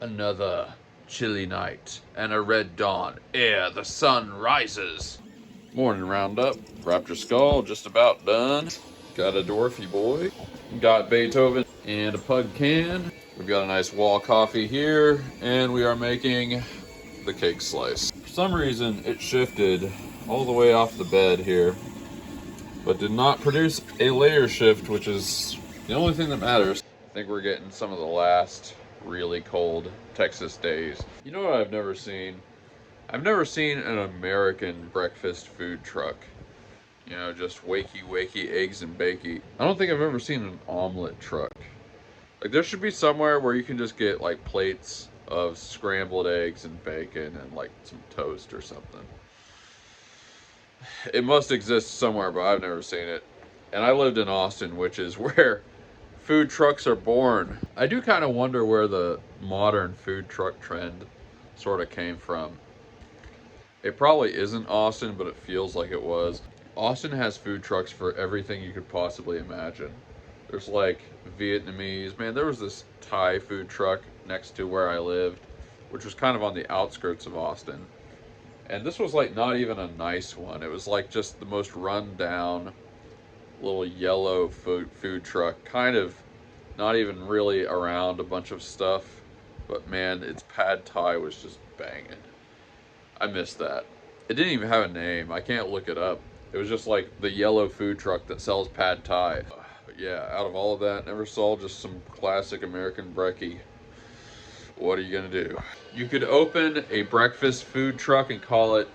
Another chilly night and a red dawn ere the sun rises. Morning roundup. Raptor Skull just about done. Got a Dwarfy boy. Got Beethoven and a pug can. We've got a nice wall coffee here, and we are making the cake slice. For some reason, it shifted all the way off the bed here, but did not produce a layer shift, which is the only thing that matters. I think we're getting some of the last really cold Texas days. You know what I've never seen? I've never seen an American breakfast food truck. You know, just wakey, eggs and bakey. I don't think I've ever seen an omelet truck. Like, there should be somewhere where you can just get, like, plates of scrambled eggs and bacon and, like, some toast or something. It must exist somewhere, but I've never seen it. And I lived in Austin, which is where food trucks are born. I do kind of wonder where the modern food truck trend sort of came from. It probably isn't Austin, but it feels like it was. Austin has food trucks for everything you could possibly imagine. There's like Vietnamese, man, there was this Thai food truck next to where I lived, which was kind of on the outskirts of Austin. And this was like not even a nice one. It was like just the most run down little yellow food truck, kind of not even really around a bunch of stuff. But man, its pad thai was just banging. I missed that. It didn't even have a name. I can't look it up. It was just like the yellow food truck that sells pad thai. But yeah, out of all of that, never saw just some classic American brekkie. What are you gonna do? You could open a breakfast food truck and call it,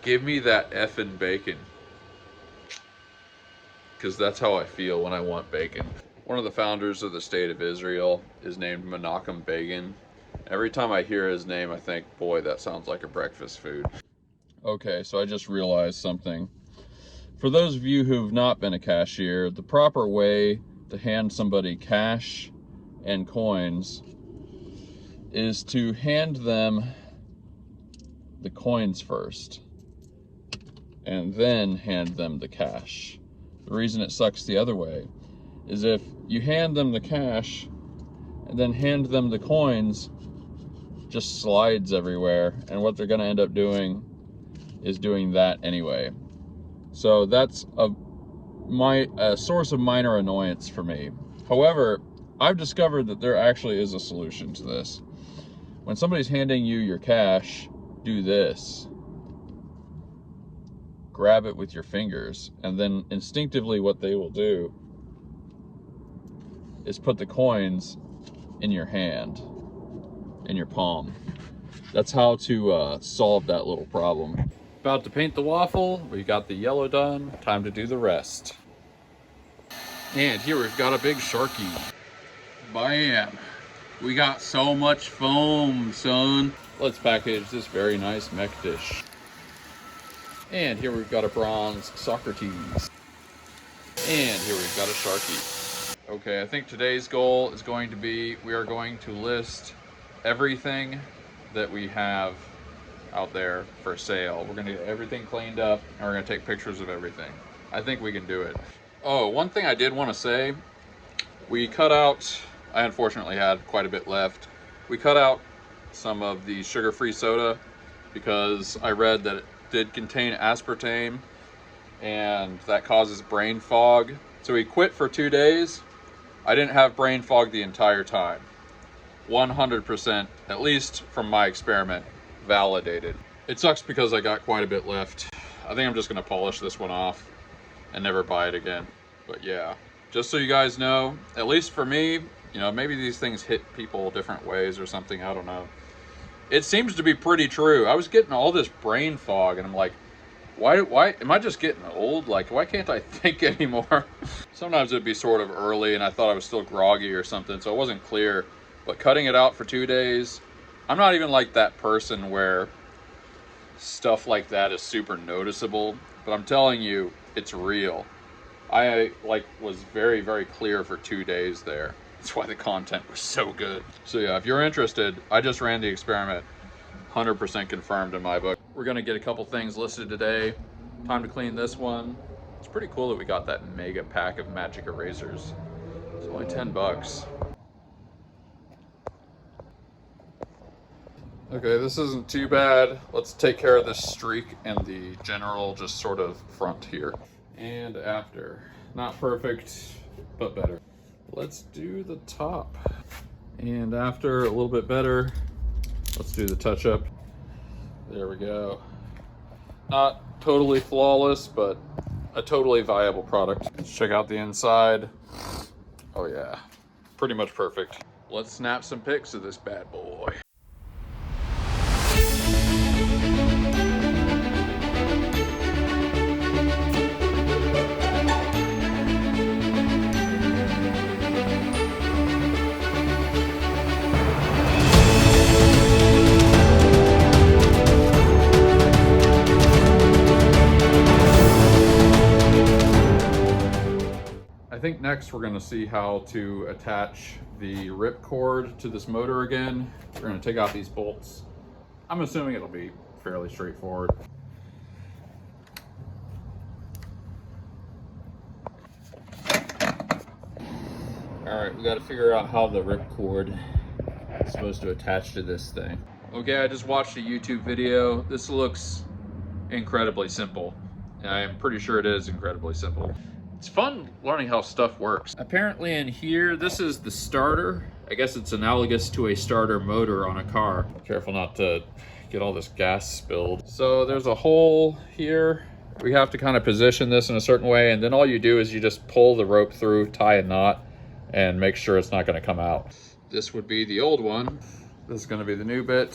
"Give me that effing bacon." Because that's how I feel when I want bacon. One of the founders of the state of Israel is named Menachem Begin. Every time I hear his name, I think, boy, that sounds like a breakfast food. Okay, so I just realized something. For those of you who've not been a cashier, the proper way to hand somebody cash and coins is to hand them the coins first and then hand them the cash. The reason it sucks the other way is if you hand them the cash and then hand them the coins, just slides everywhere, and what they're going to end up doing is doing that anyway. So that's a source of minor annoyance for me. However, I've discovered that there actually is a solution to this. When somebody's handing you your cash, do this. Grab it with your fingers, and then instinctively what they will do is put the coins in your hand, in your palm. That's how to solve that little problem. About to paint the waffle, we got the yellow done, time to do the rest. And here we've got a big Sharky. Bam! We got so much foam, son. Let's package this very nice mech dish. And here we've got a bronze Socrates. And here we've got a Sharky. Okay, I think today's goal is going to be, we are going to list everything that we have out there for sale. We're gonna get everything cleaned up and we're gonna take pictures of everything. I think we can do it. Oh, one thing I did want to say, we cut out, I unfortunately had quite a bit left. We cut out some of the sugar-free soda because I read that it did contain aspartame and that causes brain fog. So we quit for 2 days. I didn't have brain fog the entire time. 100%, at least from my experiment, validated. It sucks because I got quite a bit left. I think I'm just gonna polish this one off and never buy it again. But yeah, just so you guys know, at least for me, you know, maybe these things hit people different ways or something, I don't know. It seems to be pretty true. I was getting all this brain fog and I'm like, why am I just getting old? Like, why can't I think anymore? Sometimes it'd be sort of early and I thought I was still groggy or something, so it wasn't clear. But cutting it out for 2 days, I'm not even like that person where stuff like that is super noticeable, but I'm telling you, it's real. I was very, very clear for 2 days there. That's why the content was so good. So yeah, if you're interested, I just ran the experiment. 100% confirmed in my book. We're gonna get a couple things listed today. Time to clean this one. It's pretty cool that we got that mega pack of magic erasers. It's only $10. Okay, this isn't too bad. Let's take care of this streak and the general just sort of front here. And after. Not perfect, but better. Let's do the top. And after, a little bit better. Let's do the touch-up. There we go. Not totally flawless, but a totally viable product. Let's check out the inside. Oh yeah, pretty much perfect. Let's snap some pics of this bad boy. I think next we're going to see how to attach the ripcord to this motor again. We're going to take out these bolts. I'm assuming it'll be fairly straightforward. Alright, we got to figure out how the ripcord is supposed to attach to this thing. Okay, I just watched a YouTube video. This looks incredibly simple. I am pretty sure it is incredibly simple. It's fun learning how stuff works. Apparently in here, this is the starter. I guess it's analogous to a starter motor on a car. Careful not to get all this gas spilled. So there's a hole here. We have to kind of position this in a certain way, and then all you do is you just pull the rope through, tie a knot, and make sure it's not gonna come out. This would be the old one. This is gonna be the new bit.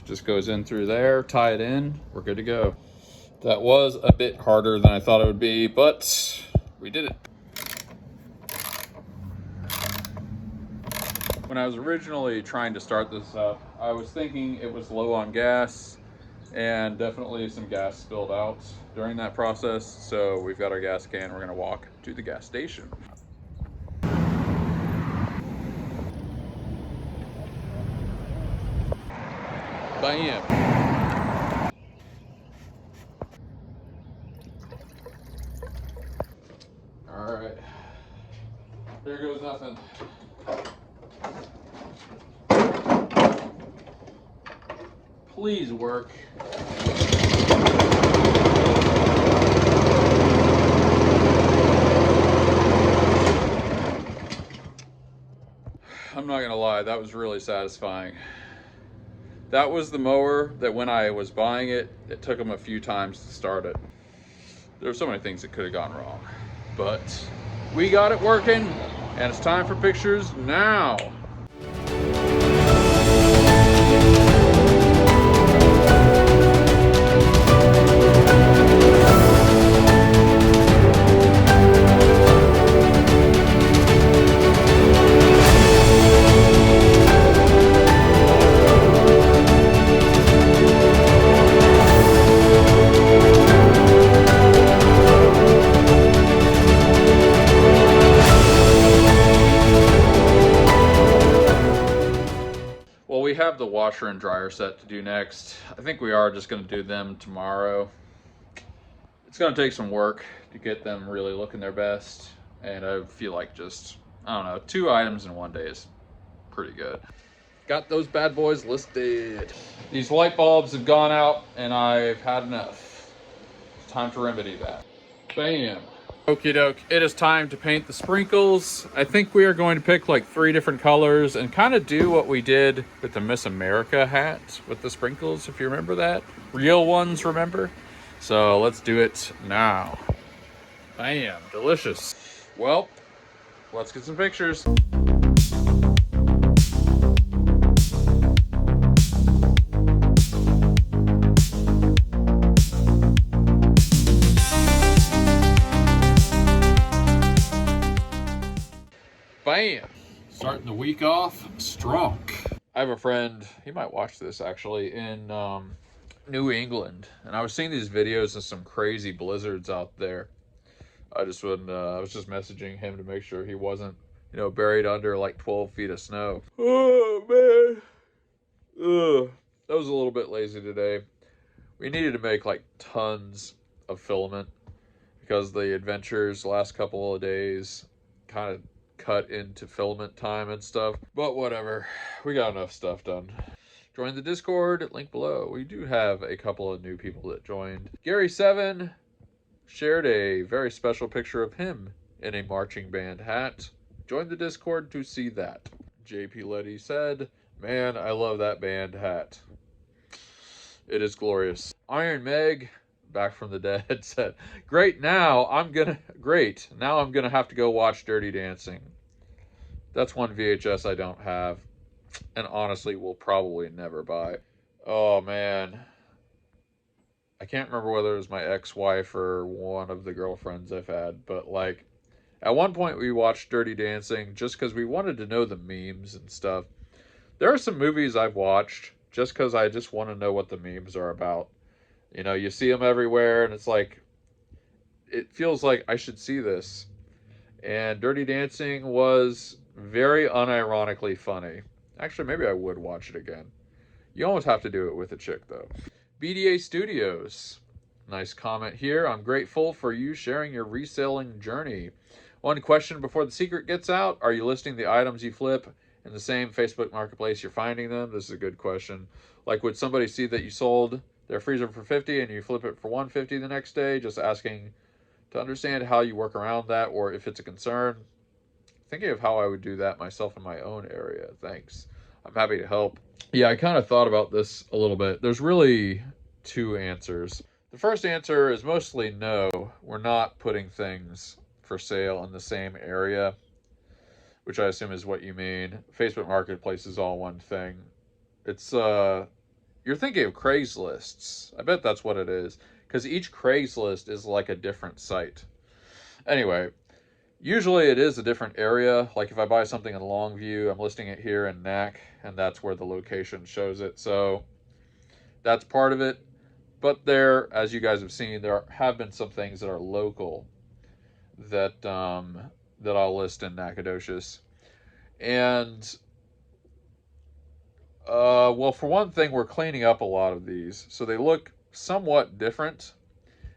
Just goes in through there, tie it in, we're good to go. That was a bit harder than I thought it would be, but we did it. When I was originally trying to start this up, I was thinking it was low on gas, and definitely some gas spilled out during that process. So we've got our gas can, we're gonna walk to the gas station. Bam. All right, there goes nothing. Please work. I'm not gonna lie, that was really satisfying. That was the mower that when I was buying it, it took them a few times to start it. There were so many things that could have gone wrong, but we got it working, and it's time for pictures now. We have the washer and dryer set to do next. I think we are just going to do them tomorrow. It's going to take some work to get them really looking their best, and I feel like just, I don't know, 2 items in one day is pretty good. Got those bad boys listed. These light bulbs have gone out and I've had enough. It's time to remedy that. Bam. Okie doke, it is time to paint the sprinkles. I think we are going to pick like 3 different colors and kind of do what we did with the Miss America hat with the sprinkles, if you remember that. Real ones, remember? So let's do it now. Bam, delicious. Well, let's get some pictures. Bam! Starting the week off strong. I have a friend, he might watch this actually, in New England. And I was seeing these videos of some crazy blizzards out there. I was just messaging him to make sure he wasn't, you know, buried under like 12 feet of snow. Oh, man. Ugh. That was a little bit lazy today. We needed to make like tons of filament because the adventures last couple of days kind of cut into filament time and stuff, but whatever, we got enough stuff done. Join the Discord, link below. We do have a couple of new people that joined. Gary7 shared a very special picture of him in a marching band hat. Join the Discord to see that. JP Letty said, man, I love that band hat. It is glorious. Iron Meg, back from the dead, said, now I'm gonna have to go watch Dirty Dancing. That's one VHS I don't have, and honestly will probably never buy. Oh man, I can't remember whether it was my ex-wife or one of the girlfriends I've had, but like at one point we watched Dirty Dancing just because we wanted to know the memes and stuff. There are some movies I've watched just because I just want to know what the memes are about. You know, you see them everywhere and it's like, it feels like I should see this. And Dirty Dancing was very unironically funny. Actually, maybe I would watch it again. You almost have to do it with a chick, though. BDA Studios. Nice comment here. I'm grateful for you sharing your reselling journey. One question before the secret gets out. Are you listing the items you flip in the same Facebook marketplace you're finding them? This is a good question. Like, would somebody see that you sold their freezer for $50 and you flip it for $150 the next day? Just asking to understand how you work around that, or if it's a concern. Thinking of how I would do that myself in my own area. Thanks. I'm happy to help. Yeah, I kind of thought about this a little bit. There's really two answers. The first answer is mostly no. We're not putting things for sale in the same area, which I assume is what you mean. Facebook Marketplace is all one thing. It's, you're thinking of Craigslist. I bet that's what it is, because each Craigslist is like a different site. Anyway, usually it is a different area. Like if I buy something in Longview, I'm listing it here in NAC, and that's where the location shows it. So that's part of it. But there, as you guys have seen, there have been some things that are local that that I'll list in Nacogdoches. And well, for one thing, we're cleaning up a lot of these, so they look somewhat different.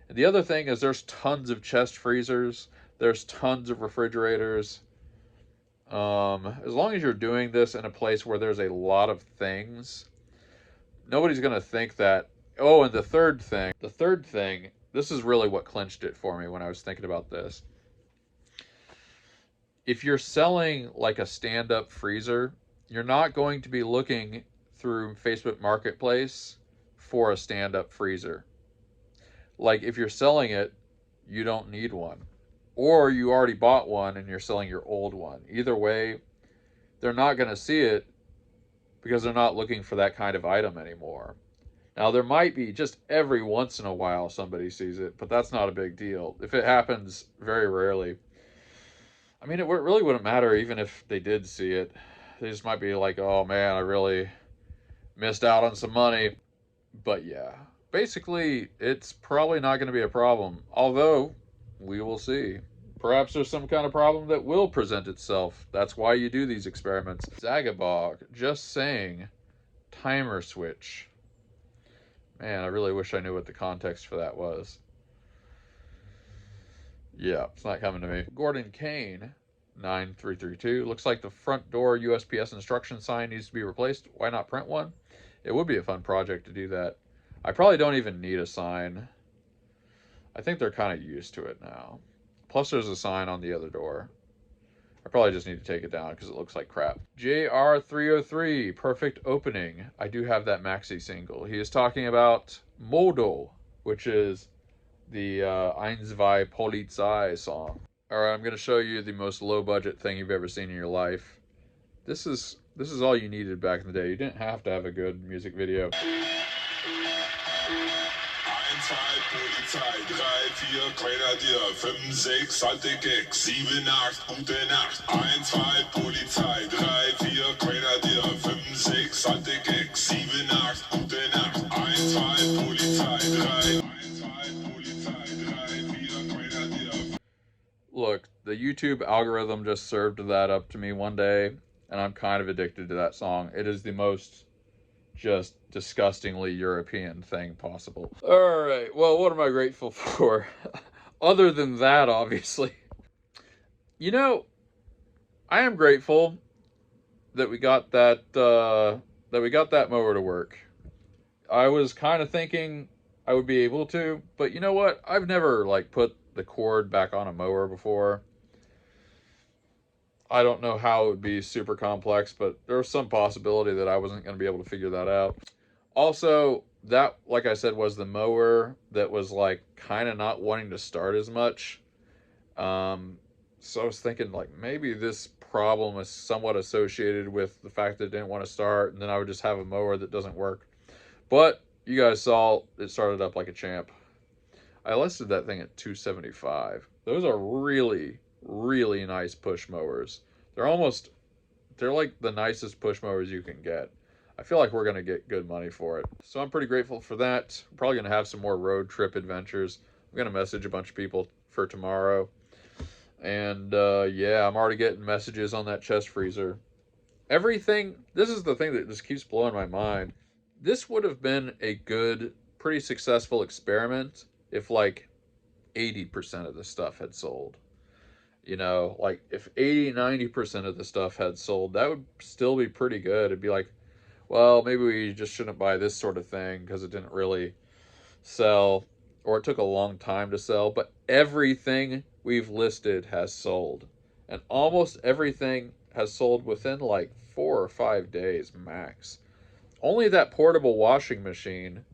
And the other thing is there's tons of chest freezers. There's tons of refrigerators. As long as you're doing this in a place where there's a lot of things, nobody's going to think that, oh, and the third thing, this is really what clinched it for me when I was thinking about this. If you're selling like a stand-up freezer, you're not going to be looking through Facebook Marketplace for a stand-up freezer. Like if you're selling it, you don't need one. Or you already bought one and you're selling your old one. Either way, they're not going to see it because they're not looking for that kind of item anymore. Now, there might be just every once in a while somebody sees it, but that's not a big deal. If it happens very rarely, I mean, it really wouldn't matter even if they did see it. They just might be like, oh man, I really missed out on some money. But yeah, basically, it's probably not going to be a problem. Although, we will see. Perhaps there's some kind of problem that will present itself. That's why you do these experiments. Zagabog, just saying, timer switch. Man, I really wish I knew what the context for that was. Yeah, it's not coming to me. Gordon Kane, 9332. Looks like the front door USPS instruction sign needs to be replaced. Why not print one? It would be a fun project to do that. I probably don't even need a sign. I think they're kind of used to it now. Plus there's a sign on the other door. I probably just need to take it down because it looks like crap. JR303, perfect opening. I do have that maxi single. He is talking about Modo, which is the Ein, zwei, Polizei song. Alright, I'm going to show you the most low budget thing you've ever seen in your life. This is all you needed back in the day. You didn't have to have a good music video. 2, Polizei, 3, 4, Grenadier, 5, 6, alte Gags, 7, 8, gute Nacht. 1, 2, Polizei, 3, 4, Grenadier, 5, 6, alte Gags, 7, 8, gute Nacht. 1, 2, Polizei, 3, 1, 2, Polizei, 3, 4, Grenadier. Look, the YouTube algorithm just served that up to me one day, and I'm kind of addicted to that song. It is the most just disgustingly European thing possible. Alright, well, what am I grateful for? Other than that, obviously. I am grateful that we got that that we got that mower to work. I was kind of thinking I would be able to, but you know what? I've never like put the cord back on a mower before. I don't know how it would be super complex, but there was some possibility that I wasn't going to be able to figure that out. Also, that, like I said, was the mower that was like kind of not wanting to start as much. So I was thinking like maybe this problem is somewhat associated with the fact that it didn't want to start, and then I would just have a mower that doesn't work. But you guys saw it started up like a champ. I listed that thing at 275. Those are really, really nice push mowers. They're like the nicest push mowers you can get. I feel like we're going to get good money for it. So I'm pretty grateful for that. I'm probably going to have some more road trip adventures. I'm going to message a bunch of people for tomorrow. And yeah, I'm already getting messages on that chest freezer. Everything, this is the thing that just keeps blowing my mind. This would have been a good, pretty successful experiment if like 80% of the stuff had sold. You know, like if 80-90% of the stuff had sold, that would still be pretty good. It'd be like, well, maybe we just shouldn't buy this sort of thing because it didn't really sell, or it took a long time to sell. But everything we've listed has sold, and almost everything has sold within like 4 or 5 days max. Only that portable washing machine,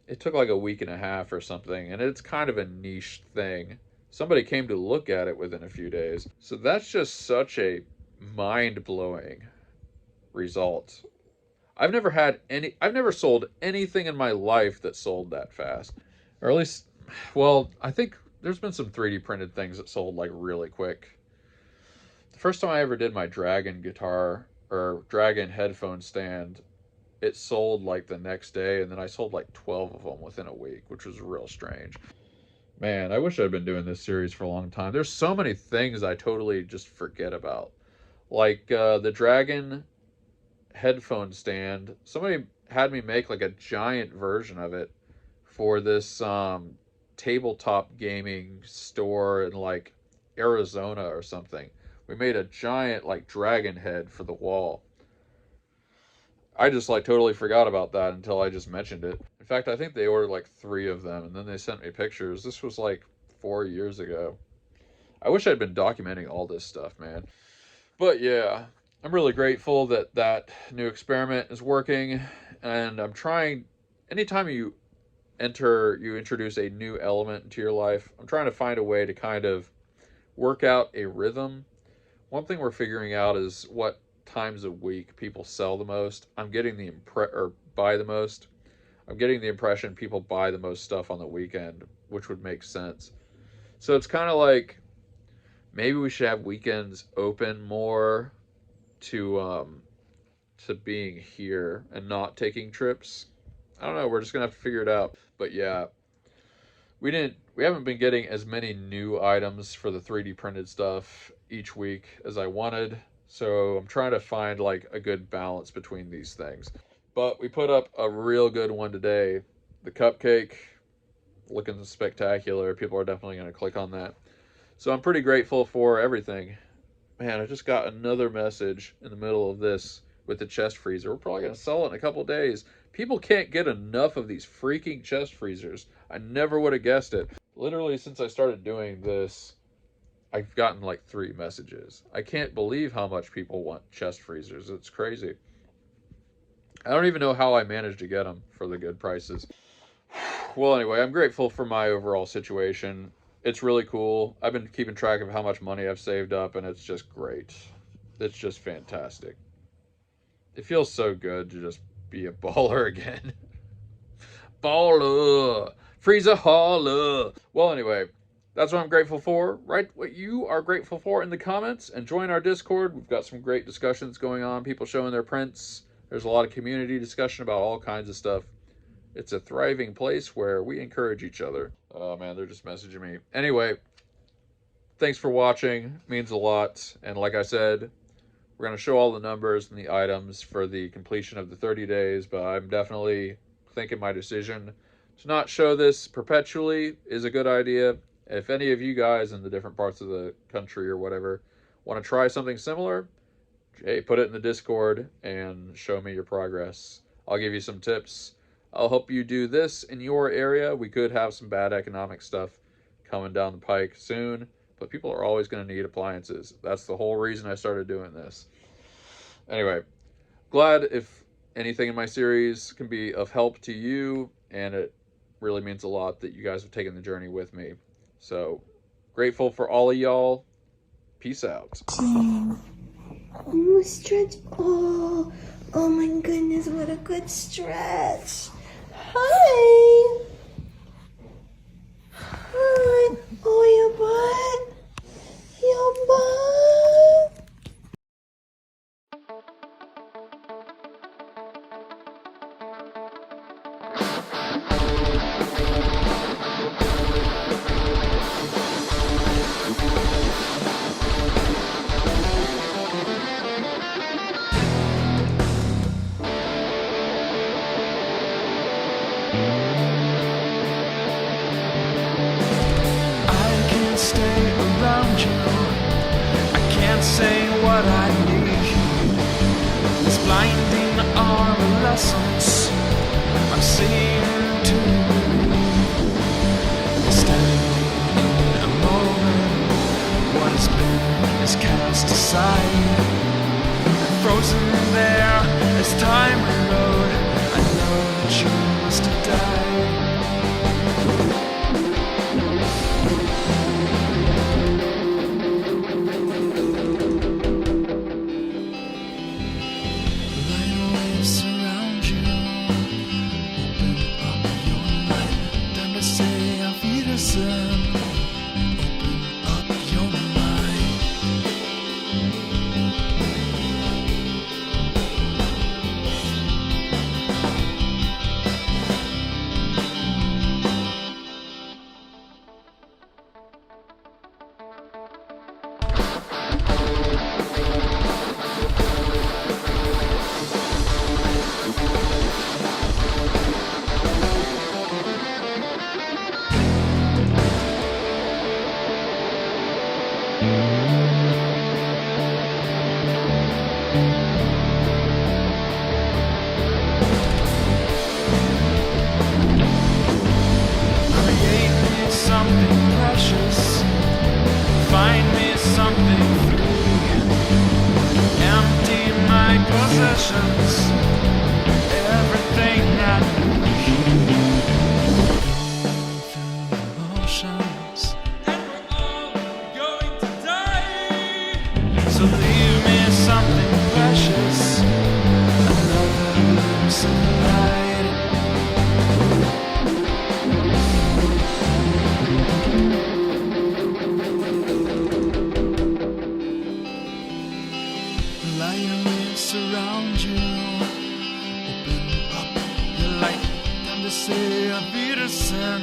it took like a week and a half or something, and it's kind of a niche thing. Somebody came to look at it within a few days. So that's just such a mind-blowing result. I've never sold anything in my life that sold that fast. Or at least, well, I think there's been some 3D printed things that sold like really quick. The first time I ever did my Dragon guitar or Dragon headphone stand, it sold like the next day, and then I sold like 12 of them within a week, which was real strange. Man, I wish I'd been doing this series for a long time. There's so many things I totally just forget about. Like the Dragon headphone stand. Somebody had me make like a giant version of it for this tabletop gaming store in like Arizona or something. We made a giant like dragon head for the wall. I just like totally forgot about that until I just mentioned it. In fact, I think they ordered like 3 of them and then they sent me pictures. This was like 4 years ago. I wish I'd been documenting all this stuff, man. But yeah, I'm really grateful that that new experiment is working, and I'm trying, anytime you introduce a new element into your life, I'm trying to find a way to kind of work out a rhythm. One thing we're figuring out is what times a week people sell the most. I'm getting the or buy the most. I'm getting the impression people buy the most stuff on the weekend, which would make sense. So it's kind of like maybe we should have weekends open more to being here and not taking trips. I don't know, we're just gonna have to figure it out. But yeah, we haven't been getting as many new items for the 3D printed stuff each week as I wanted. So I'm trying to find like a good balance between these things. But we put up a real good one today. The cupcake, looking spectacular. People are definitely going to click on that. So I'm pretty grateful for everything. Man, I just got another message in the middle of this with the chest freezer. We're probably going to sell it in a couple days. People can't get enough of these freaking chest freezers. I never would have guessed it. Literally, since I started doing this, I've gotten like 3 messages. I can't believe how much people want chest freezers. It's crazy. I don't even know how I managed to get them for the good prices. Well, anyway, I'm grateful for my overall situation. It's really cool. I've been keeping track of how much money I've saved up, and it's just great. It's just fantastic. It feels so good to just be a baller again. Baller! Freezer holler! Well, anyway, that's what I'm grateful for. Write what you are grateful for in the comments and join our Discord. We've got some great discussions going on, people showing their prints. There's a lot of community discussion about all kinds of stuff. It's a thriving place where we encourage each other. Oh man, they're just messaging me. Anyway, thanks for watching. It means a lot. And like I said, we're going to show all the numbers and the items for the completion of the 30 days, but I'm definitely thinking my decision to not show this perpetually is a good idea. If any of you guys in the different parts of the country or whatever want to try something similar, hey, put it in the Discord and show me your progress. I'll give you some tips. I'll help you do this in your area. We could have some bad economic stuff coming down the pike soon, but people are always going to need appliances. That's the whole reason I started doing this. Anyway, glad if anything in my series can be of help to you, and it really means a lot that you guys have taken the journey with me. So grateful for all of y'all. Peace out. Ooh, stretch. Oh, oh my goodness, what a good stretch. Hi. Hi. Oh, your butt. Your butt. Say what I need. This blinding are lessons I'm seeing to standing in a moment. What has been is cast aside, frozen there as time rode. I know that you must have died. Everything I emotions, and we're all going to die. So leave me something precious, another glimpse of light. Lion waves around you. Open up your light. Time to say a Wiedersehen.